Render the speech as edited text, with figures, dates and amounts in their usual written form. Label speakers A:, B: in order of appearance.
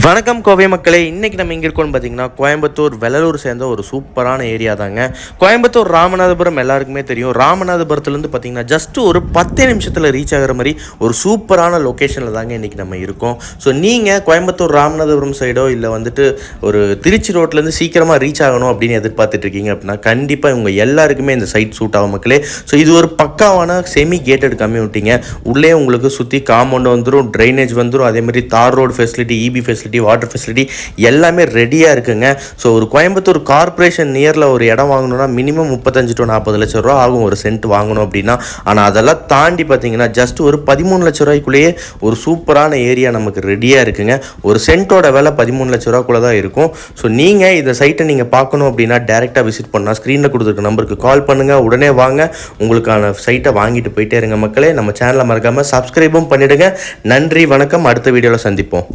A: வணக்கம் கோவை மக்களே. இன்றைக்கி நம்ம எங்கே இருக்கோம்னு பார்த்தீங்கன்னா கோயம்புத்தூர் வெள்ளலூர் சேர்ந்த ஒரு சூப்பரான ஏரியா தாங்க. கோயம்புத்தூர் ராமநாதபுரம் எல்லாருக்குமே தெரியும். ராமநாதபுரத்துலேருந்து பார்த்தீங்கன்னா ஜஸ்ட் ஒரு 10 நிமிஷத்தில் ரீச் ஆகிற மாதிரி ஒரு சூப்பரான லொக்கேஷனில் தாங்க இன்றைக்கி நம்ம இருக்கோம். ஸோ நீங்கள் கோயம்புத்தூர் ராமநாதபுரம் சைடோ இல்லை வந்துட்டு ஒரு திருச்சி ரோட்லேருந்து சீக்கிரமாக ரீச் ஆகணும் அப்படின்னு எதிர்பார்த்துட்டு இருக்கீங்க அப்படின்னா கண்டிப்பாக இவங்க எல்லாருக்குமே இந்த சைட் சூட் ஆகும் மக்களே. ஸோ இது ஒரு பக்காவான செமி கேட்டட் கம்யூனிட்டிங்க. உள்ளே உங்களுக்கு சுற்றி காம்பவுண்ட் வந்துடும், ட்ரைனேஜ் வந்துடும், அதேமாதிரி தார் road facility, EB facility, water facility எல்லாமே ரெடியாக இருக்குங்க. ஸோ ஒரு கோயம்புத்தூர் கார்பரேஷன் நியரில் ஒரு இடம் வாங்கணும்னா மினிமம் 35 to 40 லட்ச ரூபா ஆகும் ஒரு சென்ட் வாங்கணும் அப்படின்னா. ஆனால் அதெல்லாம் தாண்டி பார்த்தீங்கன்னா ஜஸ்ட் ஒரு 13 லட்ச ரூபாய்க்குள்ளேயே ஒரு சூப்பரான ஏரியா நமக்கு ரெடியாக இருக்குங்க. ஒரு சென்ட்டோட விலை 13 லட்ச ரூபாக்குள்ளே தான் இருக்கும். ஸோ நீங்கள் இந்த சைட்டை நீங்கள் பார்க்கணும் அப்படின்னா டேரெக்டாக விசிட் பண்ணால் ஸ்க்ரீனில் கொடுத்துருக்க நம்பருக்கு கால் பண்ணுங்கள், உடனே வாங்க, உங்களுக்கான சைட்டை வாங்கிட்டு போயிட்டே இருங்க மக்களே. நம்ம சேனலை மறக்காமல் சப்ஸ்கிரைபும் பண்ணிவிடுங்க. நன்றி, வணக்கம். அடுத்த வீடியோவில் சந்திப்போம்.